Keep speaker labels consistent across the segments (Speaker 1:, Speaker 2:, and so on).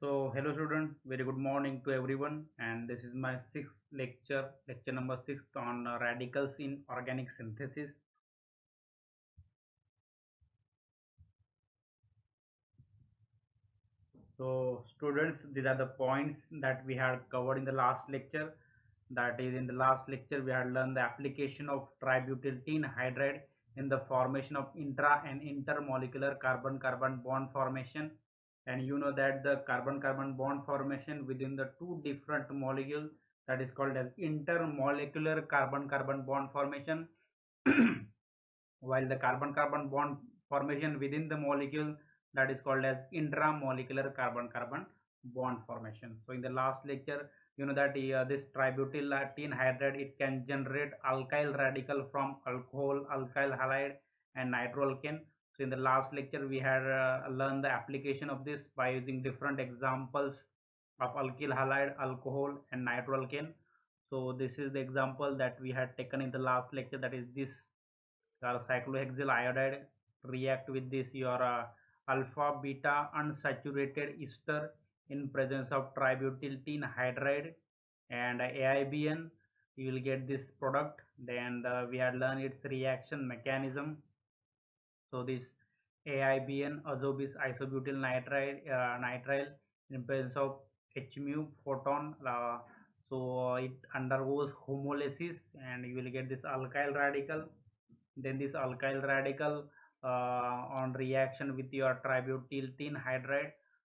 Speaker 1: So, hello students, very good morning to everyone, and this is my sixth lecture number six on radicals in organic synthesis. So, students, these are the points that we had covered in the last lecture. That is, in the last lecture, we had learned the application of tributylene hydride in the formation of intra and intermolecular carbon-carbon bond formation. And you know that the carbon-carbon bond formation within the two different molecules, that is called as intermolecular carbon-carbon bond formation, while the carbon-carbon bond formation within the molecule, that is called as intramolecular carbon-carbon bond formation. So in the last lecture, you know that this tributylene hydride, it can generate alkyl radical from alcohol, alkyl halide, and nitroalkane. So in the last lecture, we had learned the application of this by using different examples of alkyl halide, alcohol, and nitroalkane. So this is the example that we had taken in the last lecture, that is this cyclohexyl iodide react with this your alpha beta unsaturated ester in presence of tributylene hydride and AIBN. You will get this product. Then we had learned its reaction mechanism. So this AIBN, azobis isobutyl nitride nitrile in presence of H mu photon. So it undergoes homolysis and you will get this alkyl radical. Then this alkyl radical on reaction with your tributylene hydride.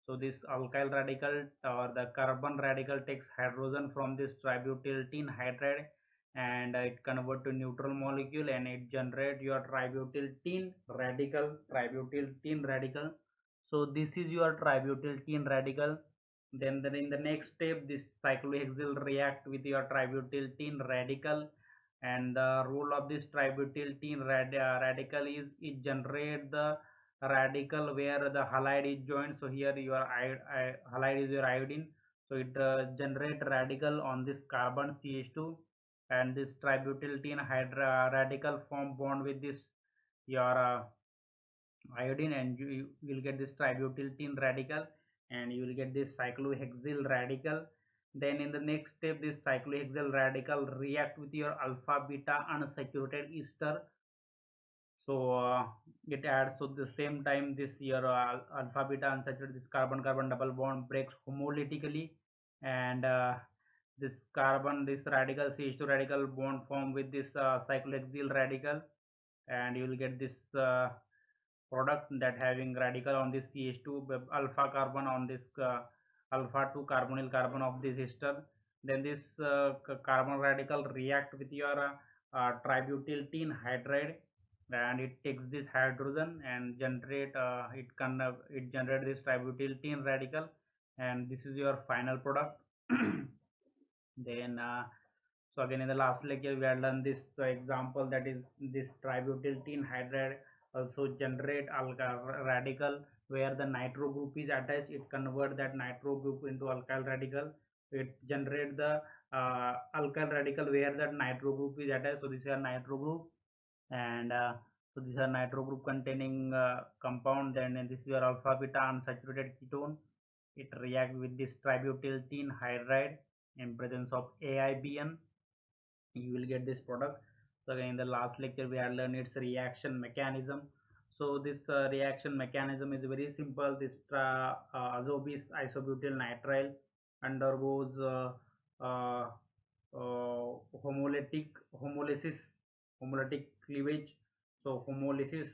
Speaker 1: So this alkyl radical or the carbon radical takes hydrogen from this tributylene hydride and it convert to neutral molecule and it generate your tributylene radical. So this is your tributylene radical. Then in the next step, this cyclohexyl react with your tributylene radical, and the role of this radical is it generate the radical where the halide is joined. So here your halide is your iodine. So it generate radical on this carbon CH2, and this tributylene radical form bond with this your iodine, and you will get this tributylene radical and you will get this cyclohexyl radical. Then in the next step, this cyclohexyl radical react with your alpha beta unsaturated ester. So it adds, so the same time this your alpha beta unsaturated, this carbon carbon double bond breaks homolytically, and this radical CH2 radical bond form with this cyclohexyl radical, and you will get this product that having radical on this CH2 alpha carbon on this alpha 2 carbonyl carbon of this ester. Then this carbon radical react with your tributylene hydride and it takes this hydrogen and generate it generate this tributylene radical, and this is your final product. Then so again in the last lecture we had learned this example, that is this tributylene hydride also generate radical where the nitro group is attached. It convert that nitro group into alkyl radical. It generate the alkyl radical where that nitro group is attached. So this is a nitro group, and so these are nitro group containing compound. Then this is your alpha beta unsaturated ketone. It react with this tributylene hydride in presence of AIBN. You will get this product. So again in the last lecture we had learned its reaction mechanism. So this reaction mechanism is very simple. This azobis isobutyl nitrile undergoes uh, homolytic homolysis homolytic cleavage. So homolysis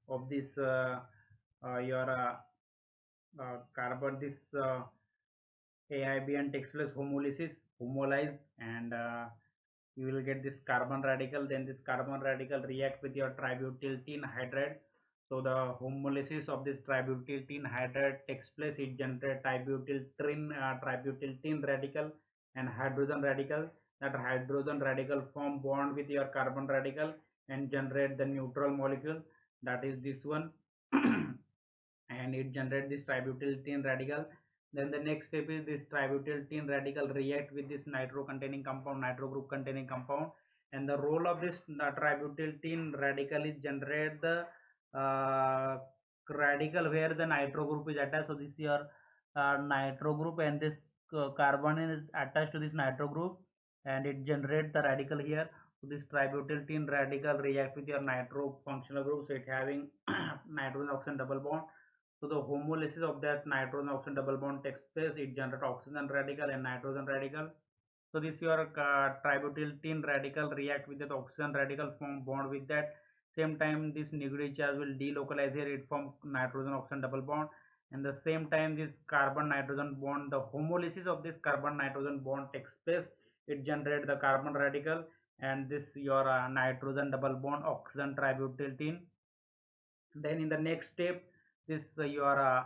Speaker 1: of this your carbon, this AIBN takes place homolysis, homolyze, and you will get this carbon radical. Then this carbon radical react with your tributylene hydride. So the homolysis of this tributylene hydride takes place. It generates tributylene radical and hydrogen radical. That hydrogen radical form bond with your carbon radical and generate the neutral molecule, that is this one. And it generates this tributylene radical. Then the next step is this tributylene radical react with this nitro containing compound, nitro group containing compound, and the role of this tributylene radical is generate the uh, radical where the nitro group is attached. So this is your nitro group, and this carbon is attached to this nitro group, and it generates the radical here. So this tributyltin radical react with your nitro functional group, so it having nitrogen oxygen double bond. So the homolysis of that nitrogen oxygen double bond takes place. It generates oxygen radical and nitrogen radical. So this your tributyltin radical react with the oxygen radical, form bond with that. Same time this negative charge will delocalize here, it form nitrogen oxygen double bond. And the same time this carbon nitrogen bond, the homolysis of this carbon nitrogen bond takes place. It generates the carbon radical, and this your nitrogen double bond oxygen tributyltin. Then in the next step, this your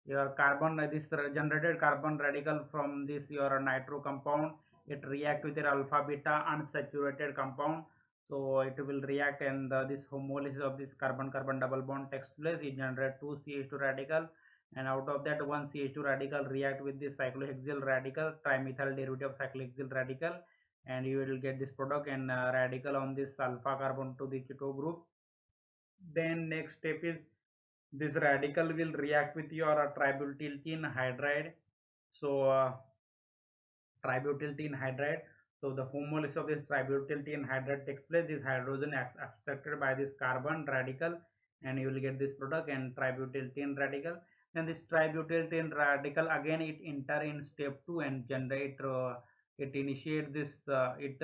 Speaker 1: your carbon this generated carbon radical from this your nitro compound, it react with your alpha beta unsaturated compound. So it will react, and this homolysis of this carbon carbon double bond takes place. It generate two CH2 radical, and out of that one CH2 radical react with this cyclohexyl radical, trimethyl derivative of cyclohexyl radical, and you will get this product and radical on this alpha carbon to the keto group. Then next step is this radical will react with your tributyltin hydride. So tributyltin hydride. So the homolysis of this tributyltin hydride takes place. This hydrogen abstracted by this carbon radical, and you will get this product and tributyltin radical. Then this tributyltin radical again it enter in step 2 and generate. It initiate this. It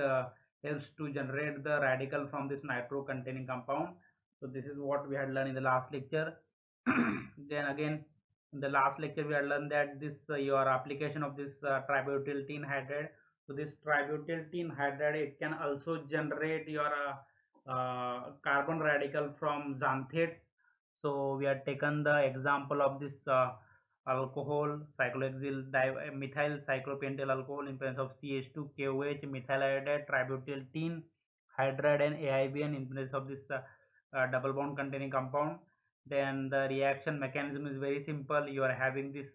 Speaker 1: helps to generate the radical from this nitro containing compound. So this is what we had learned in the last lecture. Then again in the last lecture we had learned that this your application of this tributyltin hydride. So this tributyltin hydride, it can also generate your carbon radical from xanthates. So we have taken the example of this alcohol cyclohexyl methyl cyclopentyl alcohol in presence of CH2 KOH methyl iodide tributyltin hydride and AIBN in presence of this double bond containing compound. Then the reaction mechanism is very simple. You are having this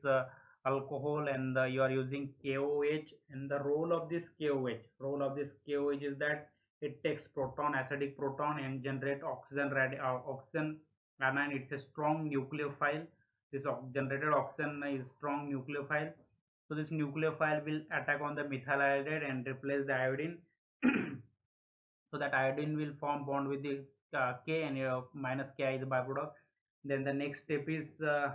Speaker 1: alcohol, and you are using KOH, and the role of this KOH is that it takes proton, acidic proton, and generate oxygen anion. It's a strong nucleophile. This generated oxygen is strong nucleophile. So this nucleophile will attack on the methyl iodide and replace the iodine. So that iodine will form bond with the K, and minus Ki is the byproduct. Then the next step is uh,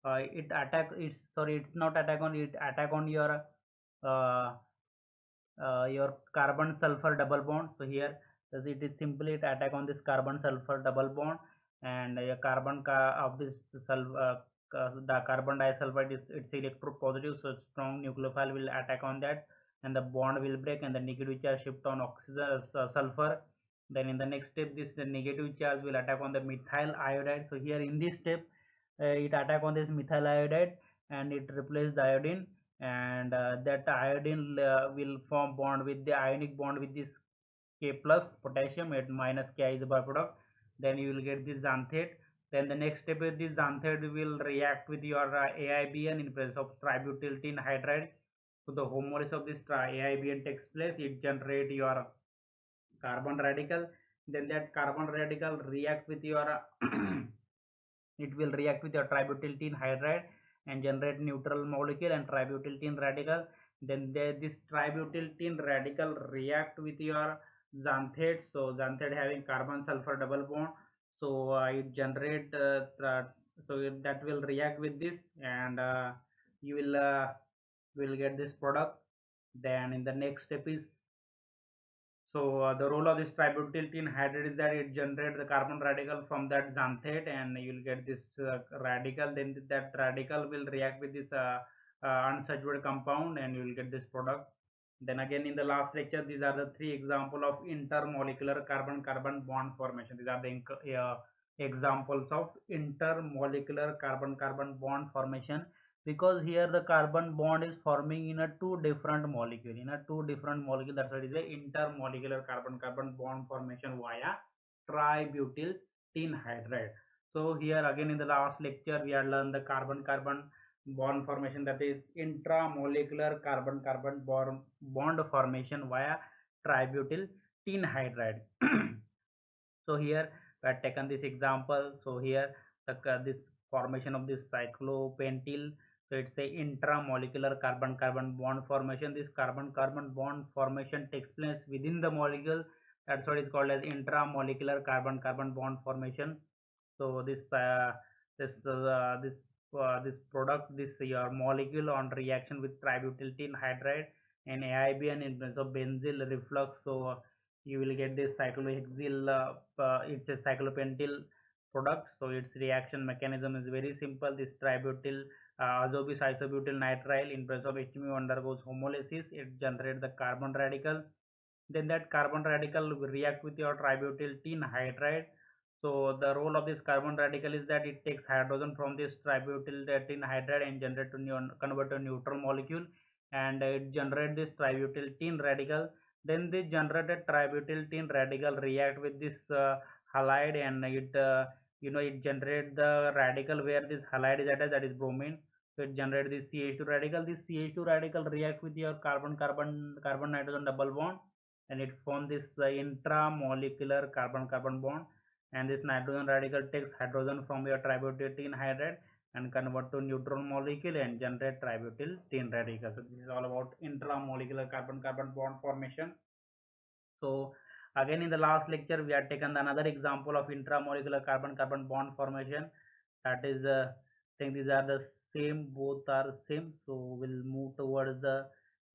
Speaker 1: it attack is sorry, it's not attack on, it attack on uh, your carbon sulfur double bond. So here it is simply it attack on this carbon sulfur double bond, and of this the carbon disulfide is it's electropositive, so strong nucleophile will attack on that, and the bond will break, and the negative charge shift on oxygen sulfur. Then in the next step, this the negative charge will attack on the methyl iodide. So here in this step, it attack on this methyl iodide, and it replace the iodine, and that iodine will form bond with the ionic bond with this K plus potassium at minus Ki is the byproduct. Then you will get this xanthate. Then the next step is this xanthate will react with your AIBN in presence of tributyltin hydride. So the homolysis of this AIBN takes place. It generate your carbon radical. Then that carbon radical react with your it will react with your tributyltin hydride and generate neutral molecule and tributyltin radical. Then this tributyltin radical react with your xanthate. So xanthate having carbon sulfur double bond, so it generate that will react with this, and you will get this product. Then in the next step is, so the role of this tributyltin hydride is that it generates the carbon radical from that xanthate, and you will get this radical. Then that radical will react with this unsaturated compound, and you will get this product. Then again in the last lecture, these are the three example of intermolecular carbon-carbon bond formation. These are the examples of intermolecular carbon-carbon bond formation, because here the carbon bond is forming in a two different molecule. That's why it is a intermolecular carbon carbon bond formation via tributyl hydride. So here again in the last lecture we had learned the carbon carbon bond formation, that is intramolecular carbon carbon bond formation via tributyl hydride. So here we have taken this example. So here this formation of this cyclopentyl. So it's a intramolecular carbon-carbon bond formation. This carbon-carbon bond formation takes place within the molecule. That's what is called as intramolecular carbon-carbon bond formation. So this product, this your molecule on reaction with tributyltin hydride and AIBN in presence of benzyl reflux. So you will get this cyclohexyl. It's a cyclopentyl product. So its reaction mechanism is very simple. This tributyl azobis isobutyl nitrile in presence of HMU undergoes homolysis. It generates the carbon radical. Then that carbon radical will react with your tributyltin hydride. So the role of this carbon radical is that it takes hydrogen from this tributyltin hydride and convert to neutral molecule, and it generate this tributyltin radical. Then this generated tributyltin radical react with this halide, and it generate the radical where this halide is attached, that is bromine. So it generate this CH2 radical. This CH2 radical react with your carbon nitrogen double bond, and it forms this intramolecular carbon-carbon bond, and this nitrogen radical takes hydrogen from your tributyltin hydride and convert to neutral molecule and generate tributyltin radical. So this is all about intramolecular carbon-carbon bond formation. So again, in the last lecture we had taken another example of intramolecular carbon-carbon bond formation. That is, I think these are the same, both are same. So we'll move towards the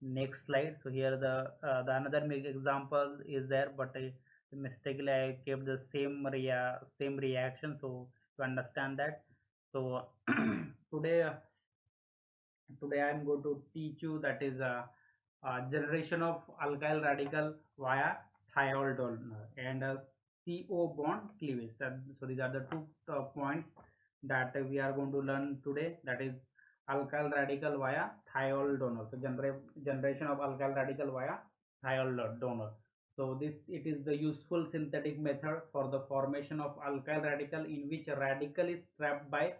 Speaker 1: next slide. So here the another example is there, but mistakenly I kept the same reaction. So to understand that, so today today I am going to teach you, that is generation of alkyl radical via thiol donor and CO bond cleavage. So these are the two points that we are going to learn today. That is alkyl radical via thiol donor. So generation of alkyl radical via thiol donor. So this, it is the useful synthetic method for the formation of alkyl radical in which radical is trapped by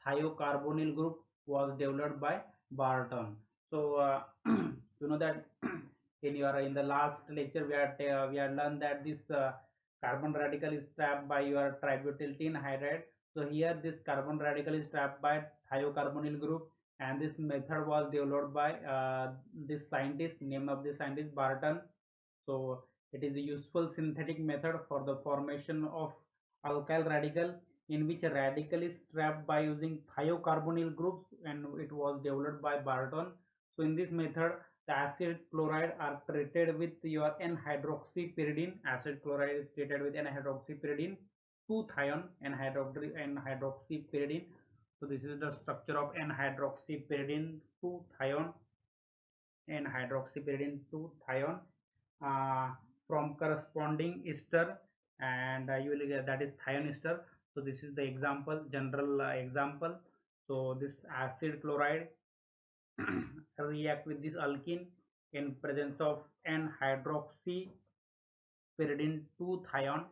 Speaker 1: thiocarbonyl group, was developed by Barton. So you know that in the last lecture we had learned that this carbon radical is trapped by your tributyltin hydride. So here this carbon radical is trapped by thiocarbonyl group, and this method was developed by this scientist. Name of this scientist Barton. So it is a useful synthetic method for the formation of alkyl radical in which a radical is trapped by using thiocarbonyl groups, and it was developed by Barton. So in this method, the acid chloride are treated with your N-hydroxypyridine. Acid chloride is treated with N-hydroxypyridine 2-thion N-hydroxypyridine. So this is the structure of N-hydroxypyridine 2-thion N-hydroxypyridine 2-thion uh, from corresponding ester, and you will get that is thion ester. So this is the example, general example. So this acid chloride react with this alkene in presence of N-hydroxypyridine 2-thion.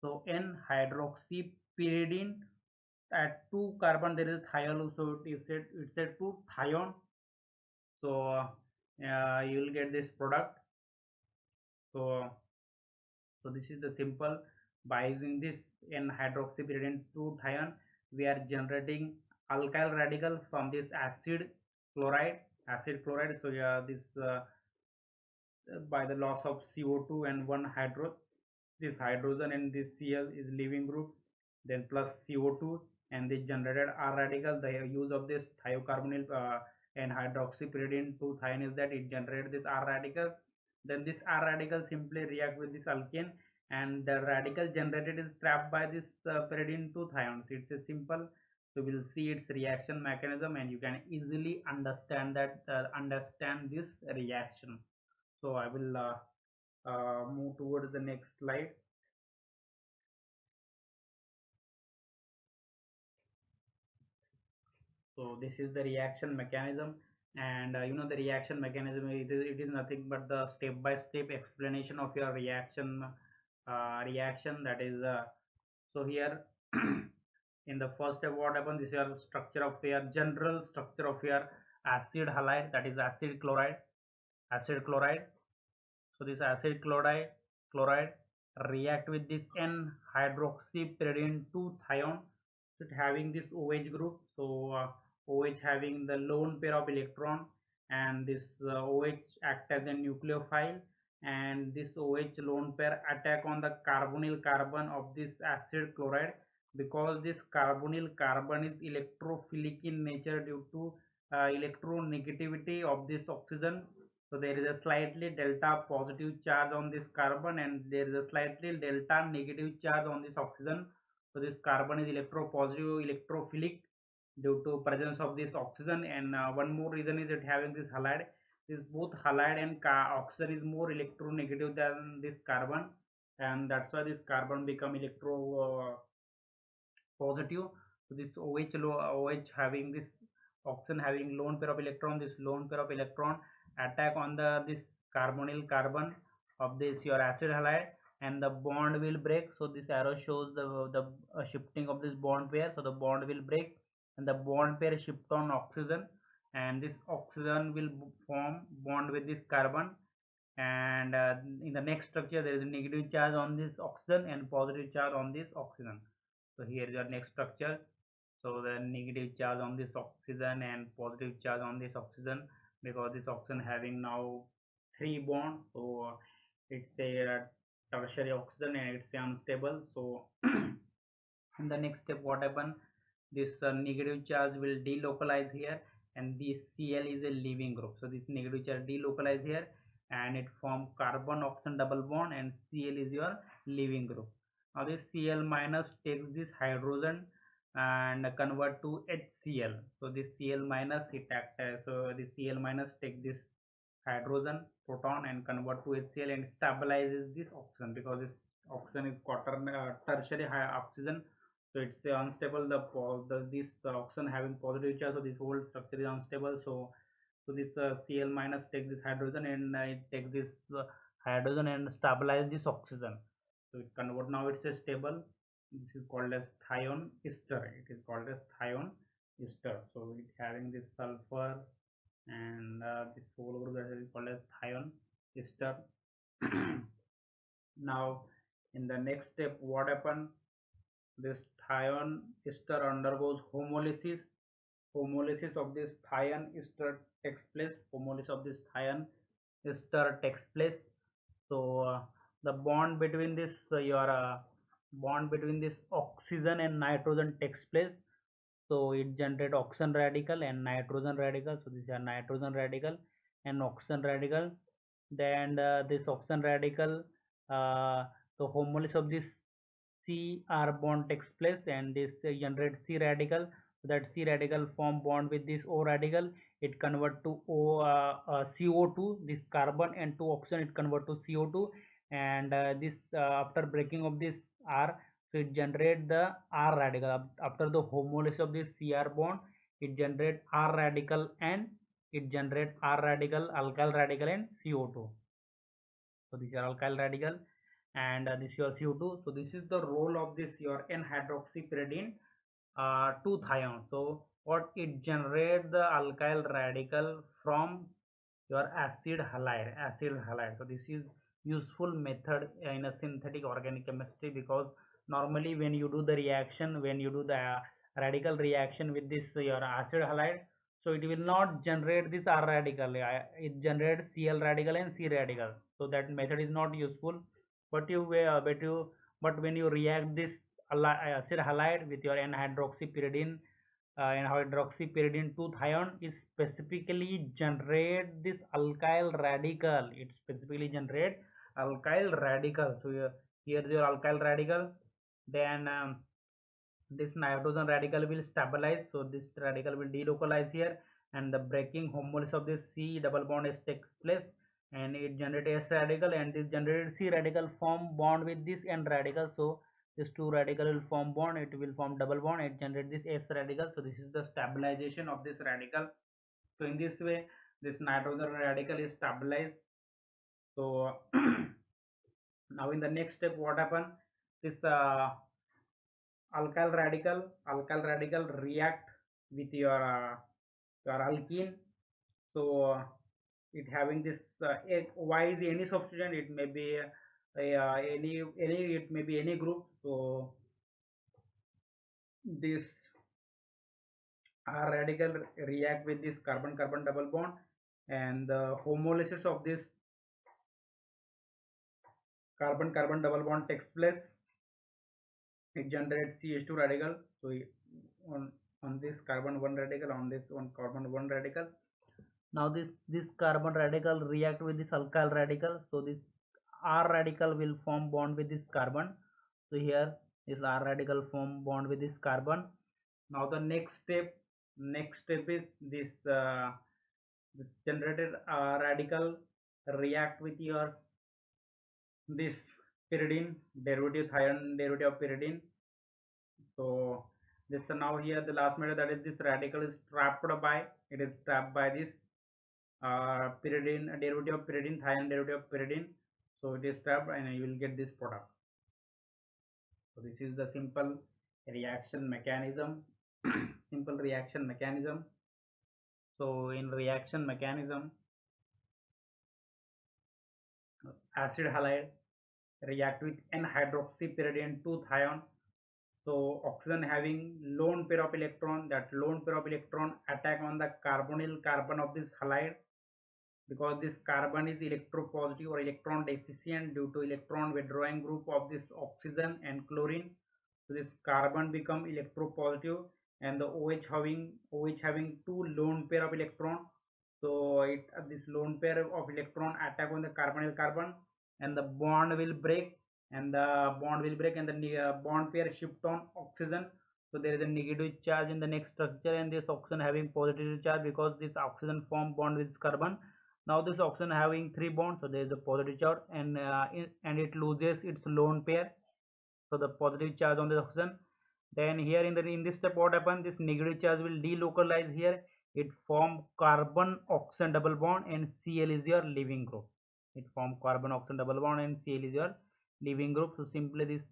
Speaker 1: So N-hydroxypyridine, at 2 carbon there is thiol, so it's a 2-thion. So you will get this product. So this is the simple. By using this N-hydroxypyridine 2-thion, we are generating alkyl radical from this acid chloride. So yeah, this by the loss of CO2 and one hydro, this hydrogen and this Cl is leaving group, then plus CO2, and this generated R radical. The use of this thiocarbonyl and hydroxypyridine 2-thion is that it generates this R radical. Then this R radical simply react with this alkane, and the radical generated is trapped by this pyridine 2-thion. So it's a simple. So we'll see its reaction mechanism, and you can easily understand this reaction. So I will move towards the next slide. So this is the reaction mechanism, and the reaction mechanism, it is nothing but the step by step explanation of your reaction. That is so here in the first step, what happens, this is your structure of your general structure of your acid halide, that is acid chloride. So this acid chloride react with this N-hydroxypyridine 2-thion. So it having this OH group. So OH having the lone pair of electron, and this OH act as a nucleophile, and this OH lone pair attack on the carbonyl carbon of this acid chloride, because this carbonyl carbon is electrophilic in nature due to electronegativity of this oxygen. So there is a slightly delta positive charge on this carbon, and there is a slightly delta negative charge on this oxygen. So this carbon is electropositive, electrophilic due to presence of this oxygen. And one more reason is it having this halide. This both halide and oxygen is more electronegative than this carbon, and that's why this carbon become electro positive. So this OH having this oxygen having lone pair of electron, this lone pair of electron attack on the this carbonyl carbon of this your acid halide, and the bond will break. So this arrow shows the shifting of this bond pair. So the bond will break, and the bond pair shift on oxygen, and this oxygen will form bond with this carbon. And in the next structure there is a negative charge on this oxygen and positive charge on this oxygen. So here is your next structure. So the negative charge on this oxygen and positive charge on this oxygen, because this oxygen having now three bonds. So it's a tertiary oxygen and it's unstable. So in the next step what happen, this negative charge will delocalize here, and this Cl is a leaving group. So this negative charge delocalize here, and it form carbon oxygen double bond, and Cl is your leaving group. Now this Cl minus takes this hydrogen and convert to HCl. So this Cl minus it act as, so this Cl minus take this hydrogen proton and convert to HCl and stabilizes this oxygen, because this oxygen is tertiary high oxygen. So it's unstable. This oxygen having positive charge, so this whole structure is unstable. So this Cl minus takes this hydrogen, and it takes this hydrogen and stabilize this oxygen. So it convert, now it's a stable. This is called as thion ester. It is called as thion ester. So it having this sulfur, and this whole group that is called as thion ester. Now in the next step what happen, this thion ester undergoes homolysis. Homolysis of this thion ester takes place. Homolysis of this thion ester takes place. So the bond between this your bond between this oxygen and nitrogen takes place. So it generate oxygen radical and nitrogen radical. So these are nitrogen radical and oxygen radical. Then this oxygen radical, the homolysis of this C-R bond takes place, and this generates C radical. So that C radical form bond with this O radical. It convert to CO2. This carbon and two oxygen it convert to CO2, and this after breaking of this R, so it generate the R radical. After the homolysis of this Cr bond, it generate R radical, and it generate R radical, alkyl radical, and CO2. So these are alkyl radical, and this is your CO2. So this is the role of this your N-hydroxypyridine 2-thion. So what it generate the alkyl radical from your acid halide. So this is useful method in a synthetic organic chemistry, because normally when you do the reaction, when you do the radical reaction with this your acid halide, so it will not generate this R radical. It generates Cl radical and C radical. So that method is not useful. But when you react this acid halide with your N-hydroxypyridine and hydroxypyridine 2-thion, is specifically generate this alkyl radical. It specifically generate alkyl radical. So here is your alkyl radical. Then this nitrogen radical will stabilize. So this radical will delocalize here, and the breaking homolysis of this C double bond is takes place, and it generates S radical, and this generated C radical form bond with this N radical. So this two radical will form bond, it will form double bond, it generates this S radical. So this is the stabilization of this radical. So in this way this nitrogen radical is stabilized. So now in the next step what happen, this alkyl radical react with your alkene. So it having this why is any substituent, it may be any it may be any group. So this R radical react with this carbon carbon double bond, and the homolysis of this carbon carbon double bond takes place. It generates CH2 radical. So on this carbon 1 radical, on this one carbon 1 radical. Now this carbon radical react with this alkyl radical. So this R radical will form bond with this carbon. So here this R radical form bond with this carbon. Now the next step is this generated radical react with your this pyridine derivative, thione derivative of pyridine. So this now here the last method, that is this radical is trapped by, it is trapped by this pyridine derivative of pyridine, thione derivative of pyridine. So it is trapped and you will get this product. So this is the simple reaction mechanism. Simple reaction mechanism. So in reaction mechanism, acid halide react with N-hydroxypyridine 2 thione. So oxygen having lone pair of electron, that lone pair of electron attack on the carbonyl carbon of this halide, because this carbon is electropositive or electron deficient due to electron withdrawing group of this oxygen and chlorine. So this carbon become electropositive, and the OH having two lone pair of electron. So this lone pair of electron attack on the carbonyl carbon, and the bond will break, and the bond pair shift on oxygen. So there is a negative charge in the next structure, and this oxygen having positive charge because this oxygen form bond with carbon. Now this oxygen having three bonds, so there is a positive charge, and it loses its lone pair. So the positive charge on the oxygen. Then here in this step, what happens? This negative charge will delocalize here. It form carbon oxygen double bond, and Cl is your leaving group. It form carbon oxygen double bond, and Cl is your leaving group. So simply this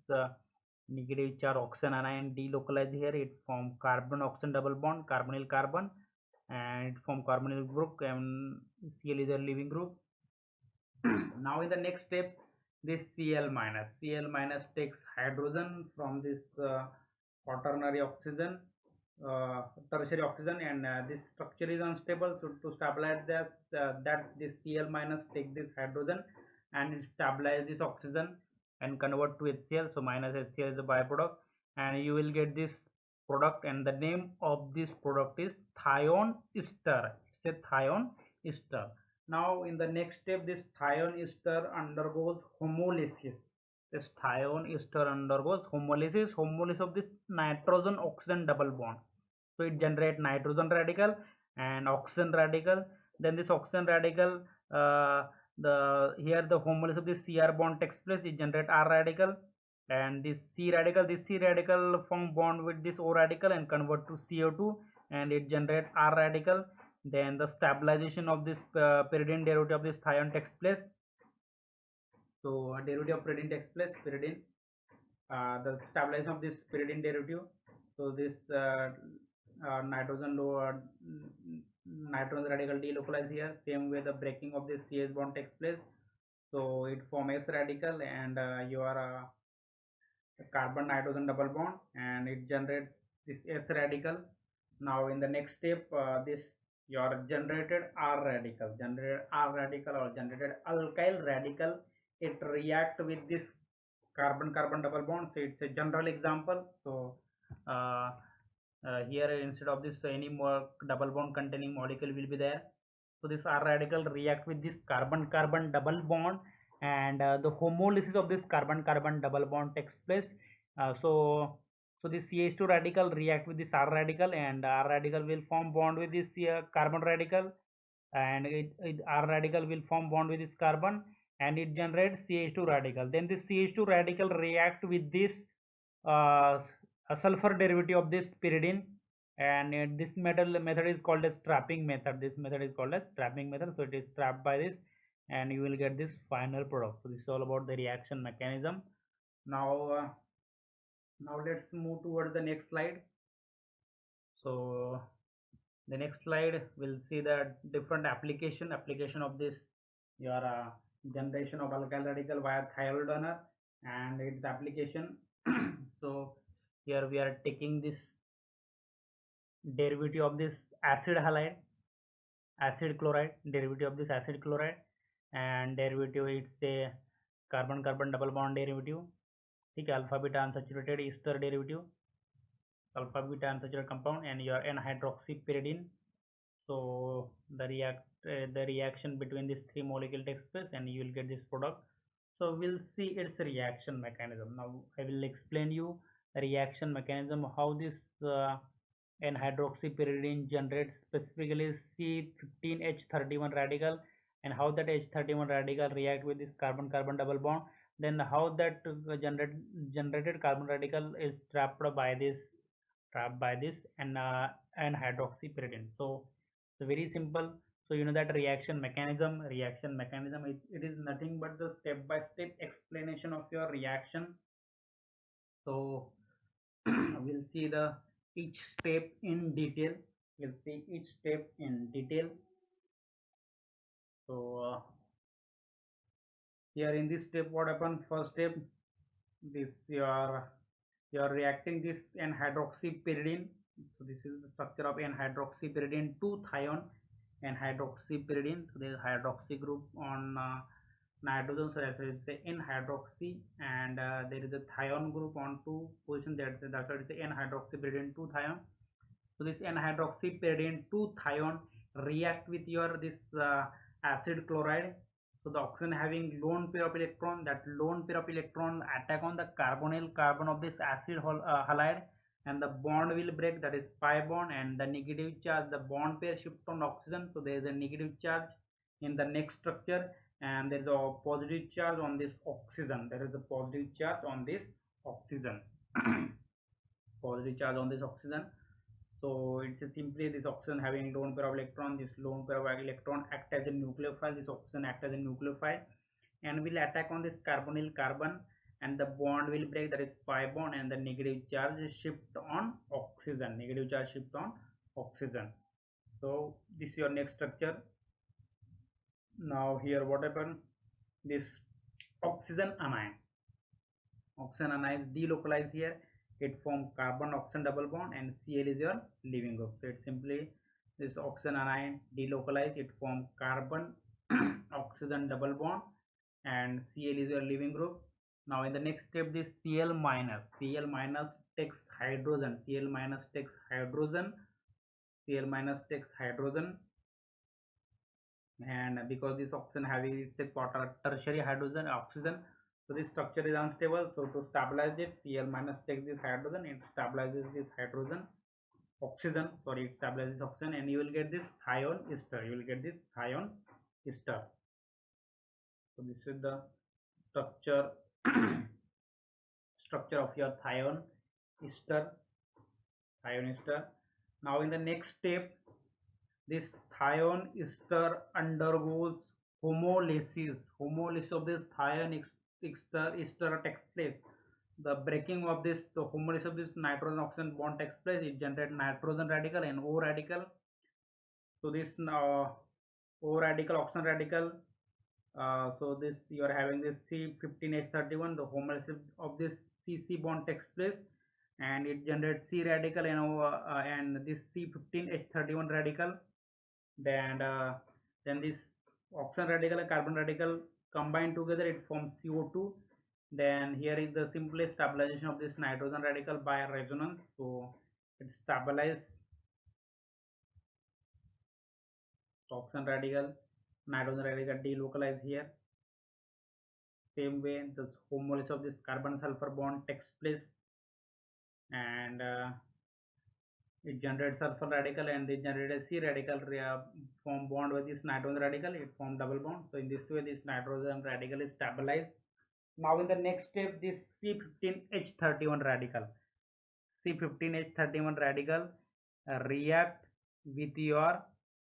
Speaker 1: negative charge oxygen anion delocalize here. It form carbon oxygen double bond, carbonyl carbon, and it form carbonyl group, and Cl is your leaving group. Now in the next step, this Cl minus takes hydrogen from this quaternary oxygen, tertiary oxygen, and this structure is unstable. So to stabilize that this Cl minus take this hydrogen and it stabilize this oxygen and convert to HCl. So minus HCl is the byproduct, and you will get this product, and the name of this product is thione ester. It's a thione ester. Now in the next step, this thione ester undergoes homolysis. This thione ester undergoes homolysis. Homolysis of this nitrogen oxygen double bond. So it generates nitrogen radical and oxygen radical. Then this oxygen radical, here the homolysis of this Cr bond takes place. It generates R radical, and this C radical form bond with this O radical and convert to CO2, and it generates R radical. Then the stabilization of this pyridine derivative of this thione takes place. So derivative of pyridine takes place, pyridine, the stabilization of this pyridine derivative. So this nitrogen radical delocalize here. Same way the breaking of this CH bond takes place. So it forms S radical, and your carbon nitrogen double bond, and it generates this S radical. Now in the next step, this your generated R radical, or generated alkyl radical, it react with this carbon carbon double bond. So it's a general example. So uh, here instead of this, any more double bond containing molecule will be there. So this R radical react with this carbon carbon double bond, and the homolysis of this carbon carbon double bond takes place. So this CH2 radical react with this R radical, and R radical will form bond with this carbon radical, and R radical will form bond with this carbon, and it generates CH2 radical. Then this CH2 radical react with this uh, a sulfur derivative of this pyridine, and this method is called as trapping method. This method is called as trapping method. So it is trapped by this, and you will get this final product. So this is all about the reaction mechanism. Now let's move towards the next slide. So the next slide will see the different application of this your generation of alkyl radical via thiol donor and its application. So Here we are taking this derivative of this acid halide, acid chloride, derivative of this acid chloride, and derivative it's a carbon carbon double bond derivative. ठीक है, alpha beta unsaturated Easter derivative, alpha beta unsaturated compound, and your n-hydroxypyridine. So the reaction between these three molecule takes place and you will get this product. So we'll see its reaction mechanism. Now I will explain you the reaction mechanism, how this n-hydroxypyridine generates specifically C15H31 radical, and how that H31 radical react with this carbon carbon double bond, then how that generated carbon radical is trapped by this and hydroxypyridine. So it's very simple. So you know that reaction mechanism it is nothing but the step by step explanation of your reaction. So we'll see the each step in detail. We'll see each step in detail. So here in this step, what happened? First step, this you are reacting this n-hydroxypyridine. So this is the structure of n-hydroxypyridine 2-thione n-hydroxypyridine. So there is hydroxy group on nitrogen, so that's why it's the n-hydroxy, and there is a thione group on 2 position, that's why it's the n-hydroxypyridine 2-thione. So this n-hydroxypyridine 2-thione react with your this acid chloride. So the oxygen having lone pair of electron, that lone pair of electron attack on the carbonyl carbon of this acid halide, and the bond will break, that is pi bond, and the negative charge, the bond pair shift on oxygen. So there is a negative charge in the next structure, and there is a positive charge on this oxygen. There is a positive charge on this oxygen. Positive charge on this oxygen. So it's simply this oxygen having lone pair of electron. This lone pair of electron act as a nucleophile. This oxygen act as a nucleophile and will attack on this carbonyl carbon, and the bond will break, that is pi bond, and the negative charge shift on oxygen. Negative charge shift on oxygen. So this is your next structure. Now here what happened? This oxygen anion. Oxygen anion is delocalized here. It forms carbon oxygen double bond, and Cl is your leaving group. So it's simply this oxygen anion delocalized. It forms carbon oxygen double bond, and Cl is your leaving group. Now in the next step, this Cl minus takes hydrogen. Cl minus takes hydrogen. Cl minus takes hydrogen, and because this oxygen having it's a tertiary hydrogen oxygen, so this structure is unstable. So to stabilize it, Cl minus takes this hydrogen, it stabilizes this hydrogen oxygen, sorry, it stabilizes oxygen, and you will get this thione ester. You will get this thione ester. So this is the structure structure of your thione ester. Now in the next step, this thione ester undergoes homolysis. Homolysis of this thione ester takes place. The breaking of this, the homolysis of this nitrogen oxygen bond takes place. It generates nitrogen radical and O radical. So this O radical, oxygen radical. So this you are having this C15H31. The homolysis of this CC bond takes place, and it generates C radical and this C15H31 radical. Then this oxygen radical and carbon radical combine together, it forms CO2. Then here is the simplest stabilization of this nitrogen radical by resonance. So it stabilizes oxygen radical, nitrogen radical delocalized here. Same way the homolysis of this carbon sulfur bond takes place, and it generates sulfur radical, and they generate a C radical form bond with this nitrogen radical. It form double bond. So in this way, this nitrogen radical is stabilized. Now in the next step, this C15H31 radical react with your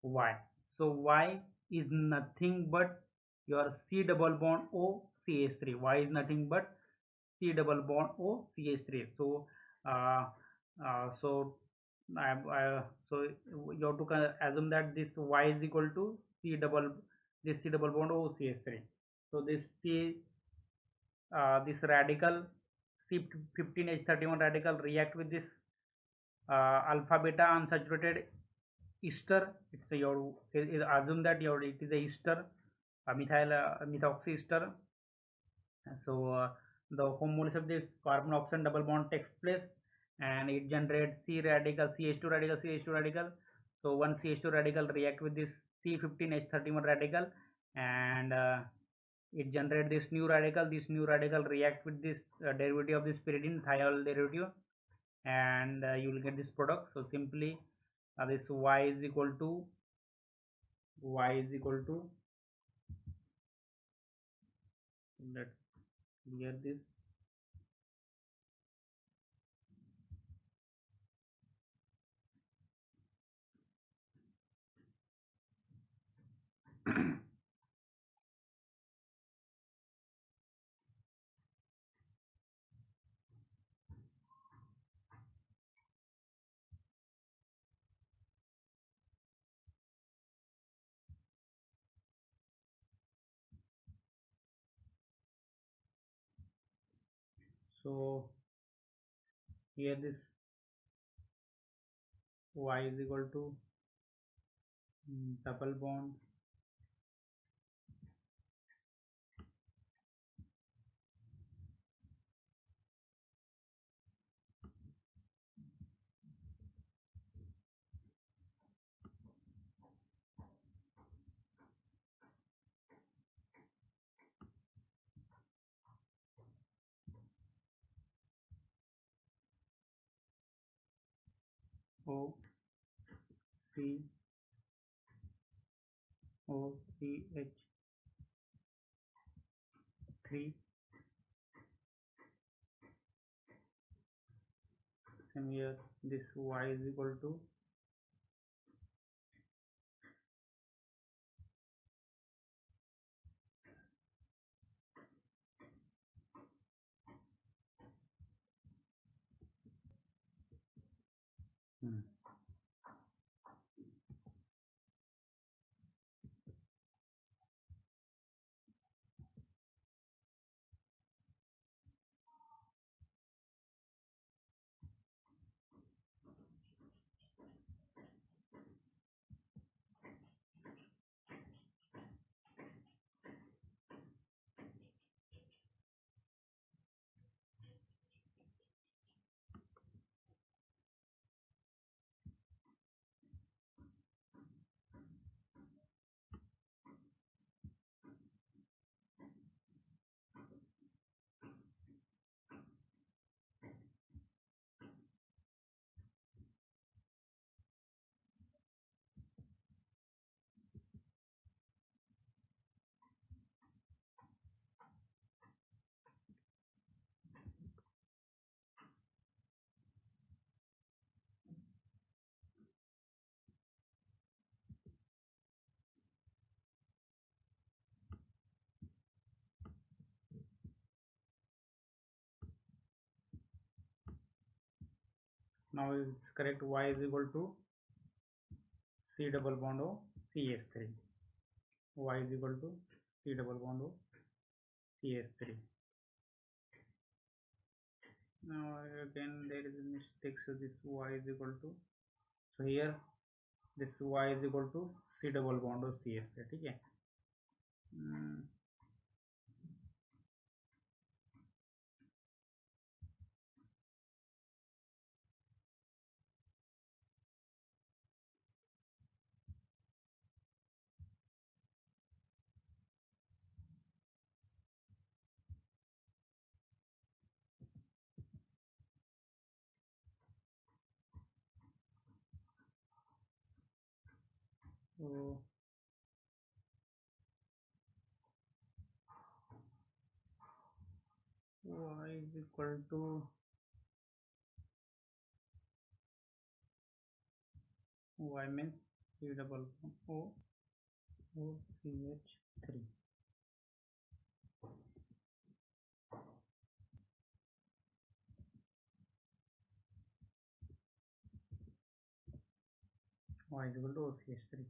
Speaker 1: Y. So Y is nothing but your C double bond O CH3. Y is nothing but C double bond O CH3. So so you have to assume that this Y is equal to C double bond O CH3. So this radical C15H31 radical react with this alpha beta unsaturated ester. It's a your assume that your it is a ester, methyl methoxy ester. So the homolysis of this carbon oxygen double bond takes place, and it generates C radical, CH2 radical, CH2 radical. So one CH2 radical react with this C15H31 radical, and it generates this new radical. This new radical react with this derivative of this pyridine, thiol derivative, and you will get this product. So simply this y is equal to let's clear this. So here this y is equal to double bond O C O C H 3. And here this y is equal to hmm. Now it's correct. Y is equal to C double bond O CH3. Y is equal to C double bond O CH3. Now again there is a mistake. So this y is equal to, so here this y is equal to C double bond O CH3. ठीक है. So y is equal to y means C double bond O CH3. Y is equal to OCH3.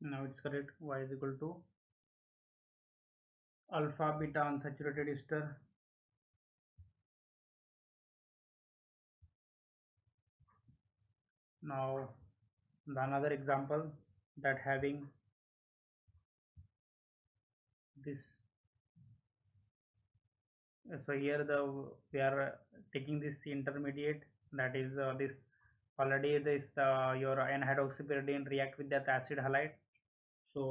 Speaker 1: Now it's correct. Y is equal to alpha beta unsaturated ester. Now the another example that having this. So here the we are taking this intermediate, that is this already this your N-hydroxypyridine react with that acid halide. So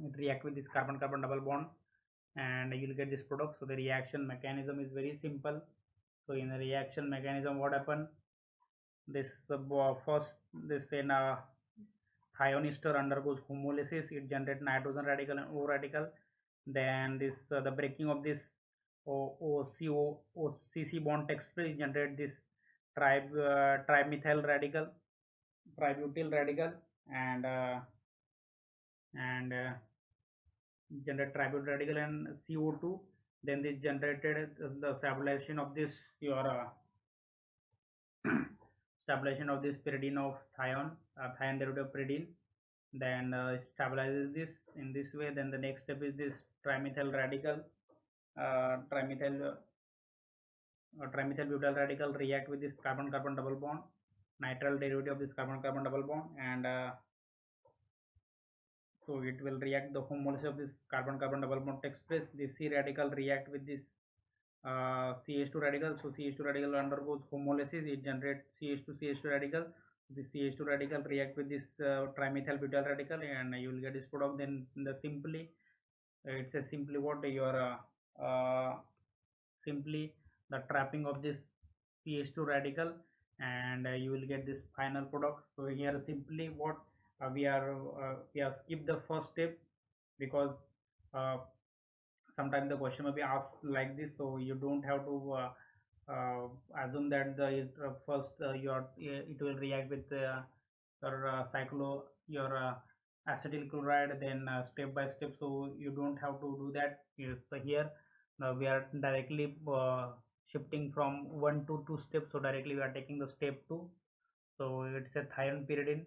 Speaker 1: it react with this carbon carbon double bond and you will get this product. So the reaction mechanism is very simple. So in the reaction mechanism, what happen? This first this in thione ester undergoes homolysis. It generates nitrogen radical and O radical. Then this the breaking of this OCC bond takes place, generate this trimethyl radical, tributyl radical, and and generate tributyl radical and CO2. Then this generated the stabilization of this your stabilization of this pyridine of thione derivative of pyridine. Then stabilizes this in this way. Then the next step is this trimethyl radical, trimethyl trimethyl butyl radical react with this carbon carbon double bond, nitrile derivative of this carbon carbon double bond, and so it will react. The homolysis of this carbon carbon double bond takes place. This C radical react with this CH2 radical. So CH2 radical undergoes homolysis. It generates CH2 CH2 radical. This CH2 radical react with this trimethyl butyl radical, and you will get this product. Then the simply it's a simply what your simply the trapping of this CH2 radical, and you will get this final product. So here simply what we have skipped the first step because uh, sometimes the question will be asked like this, so you don't have to assume that the first your it will react with your your acetyl chloride, then step by step, so you don't have to do that. Yes, so here we are directly shifting from one to two steps, so directly we are taking the step two. So it's a thione pyridine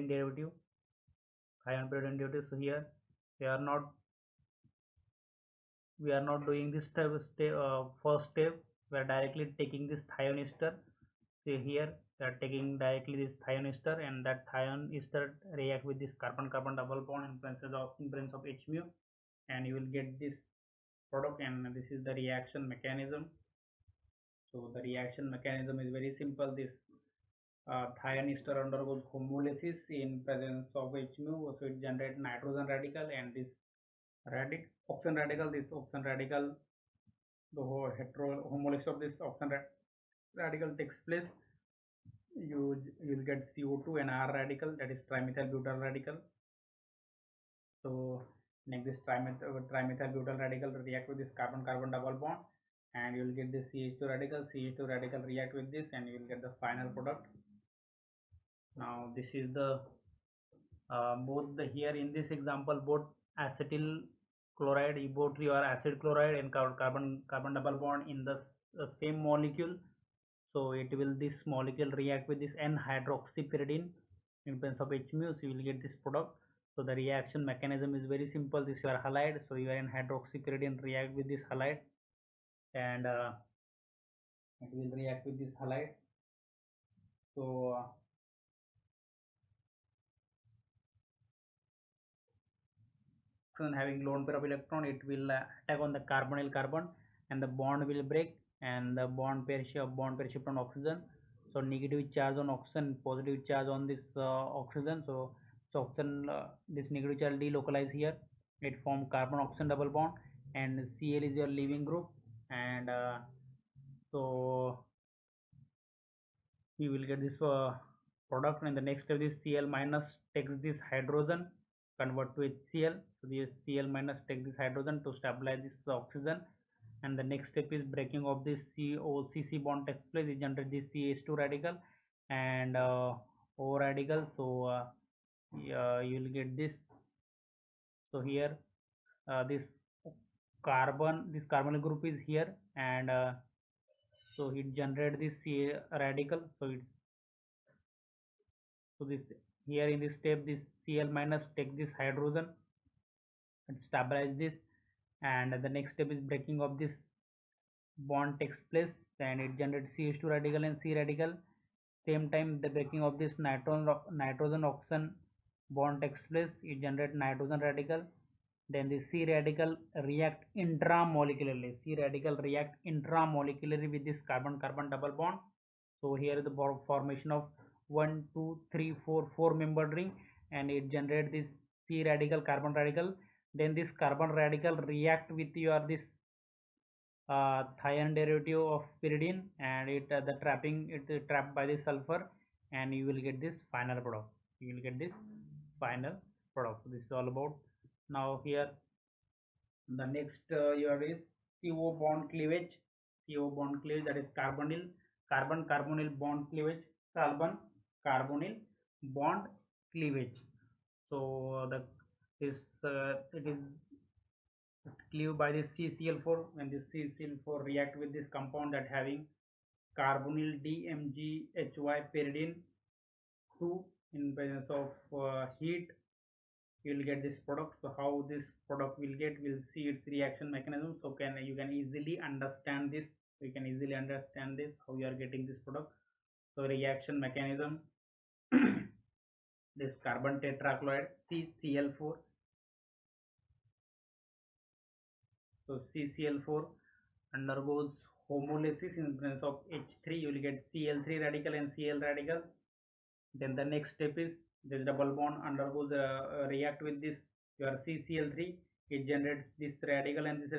Speaker 1: derivative, so here we are not doing this first step. We are directly taking this thione ester. See here we are taking directly this thione ester, and that thione ester react with this carbon carbon double bond in presence of H mu, and you will get this product. And this is the reaction mechanism. So the reaction mechanism is very simple. This thione ester undergoes homolysis in presence of H mu, so it generates nitrogen radical, and this oxygen radical. This oxygen radical, the whole homolysis of this oxygen radical takes place. You will get CO2 and R radical, that is trimethyl butyl radical. So next this trimethyl butyl radical react with this carbon carbon double bond, and you will get this CH2 radical react with this, and you will get the final product. Now this is the both the here in this example, both acetyl chloride, both your acid chloride and carbon carbon double bond in the same molecule. So it will this molecule react with this N-hydroxypyridine in presence of H mu, so you will get this product. So the reaction mechanism is very simple. This your halide, so your N-hydroxypyridine react with this halide, and it will react with this halide. So having lone pair of electron, it will attack on the carbonyl carbon, and the bond will break, and the bond pair shift on oxygen. So negative charge on oxygen, positive charge on this oxygen. So oxygen, this negative charge delocalize here. It form carbon oxygen double bond, and Cl is your leaving group, and so we will get this product. And the next step is Cl minus takes this hydrogen, convert to HCl. So this Cl minus takes this hydrogen to stabilize this oxygen, and the next step is breaking of this COCC bond takes place. It generates this CH2 radical and O radical. So you will get this. So here this this carbonyl group is here, and so it generates this radical. So this here in this step this Cl minus take this hydrogen and stabilize this, and the next step is breaking of this bond takes place and it generates CH2 radical and C radical. Same time the breaking of this nitrogen oxygen bond takes place, it generates nitrogen radical. Then the C radical react intramolecularly. C radical react intramolecularly with this carbon-carbon double bond. So here is the formation of 1, 2, 3, 4, 4-member ring, and it generates this C radical carbon radical. Then this carbon radical react with your this thion derivative of pyridine, and it the trapping it is trapped by the sulfur, and you will get this final product. You will get this final product. So this is all about. Now here the next here is CO bond cleavage. CO bond cleavage, that is carbonyl carbon carbonyl bond cleavage, carbon carbonyl bond cleavage. So the is it is cleaved by this CCl4, when this CCl4 react with this compound that having carbonyl DMGHY pyridine 2 in presence of heat, you will get this product. So how this product will get, we'll see its reaction mechanism. So you can easily understand this. You can easily understand this how you are getting this product. So reaction mechanism, this carbon tetrachloride CCl4. So CCl4 undergoes homolysis in presence of H3. You will get Cl3 radical and Cl radical. Then the next step is this double bond undergoes react with this your CCl3. It generates this radical and this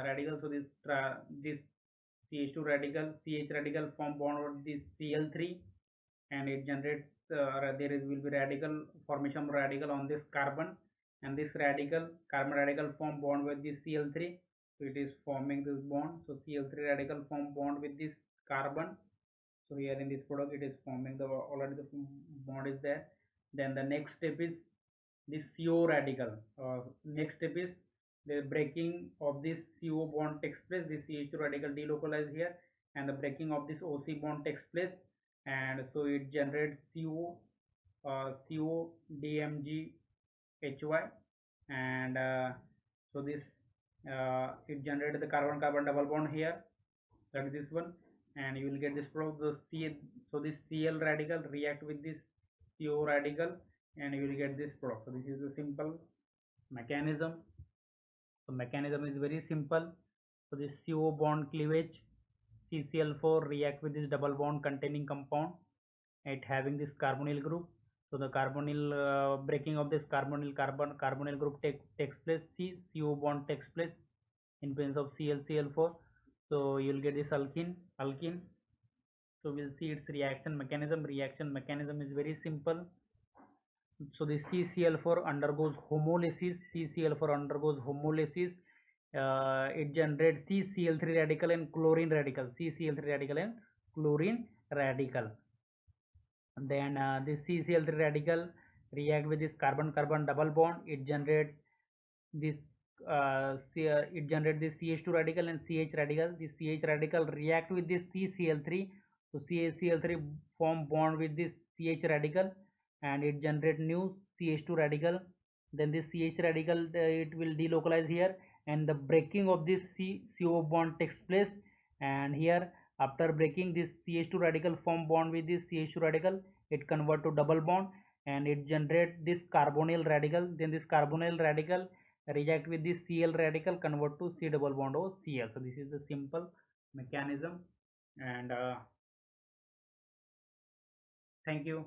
Speaker 1: radical. So this CH2 radical, CH radical form bond with this Cl3, and it generates will be radical formation of radical on this carbon, and this radical carbon radical form bond with this Cl3. So it is forming this bond. So Cl3 radical form bond with this carbon. So here in this product it is forming the already the bond is there. Then the next step is this CO radical. Next step is the breaking of this CO bond takes place. This CH2 radical delocalized here, and the breaking of this OC bond takes place, and so it generates CO DMG HY, and so this it generated the carbon carbon double bond here, that is this one, and you will get this product. So this Cl radical react with this CO radical, and you will get this product. So this is the simple mechanism. So mechanism is very simple. So this CO bond cleavage, CCl4 react with this double bond containing compound, it having this carbonyl group. So the carbonyl breaking of this carbonyl group takes place. CO bond takes place in presence of ClCl4. So you will get this alkene. So we'll see its reaction mechanism. Reaction mechanism is very simple. So the CCl4 undergoes homolysis. CCl4 undergoes homolysis. It generates CCl3 radical and chlorine radical. CCl3 radical and chlorine radical. Then this CCl3 radical react with this carbon-carbon double bond. It generates this this CH2 radical and CH radical. This CH radical react with this CCl3. So CCl3 form bond with this CH radical, and it generate new CH2 radical. Then this CH radical it will delocalize here, and the breaking of this CO bond takes place, and here after breaking this CH2 radical form bond with this CH2 radical, it convert to double bond, and it generate this carbonyl radical. Then this carbonyl radical react with this Cl radical, convert to C double bond O Cl. So this is the simple mechanism, and thank you.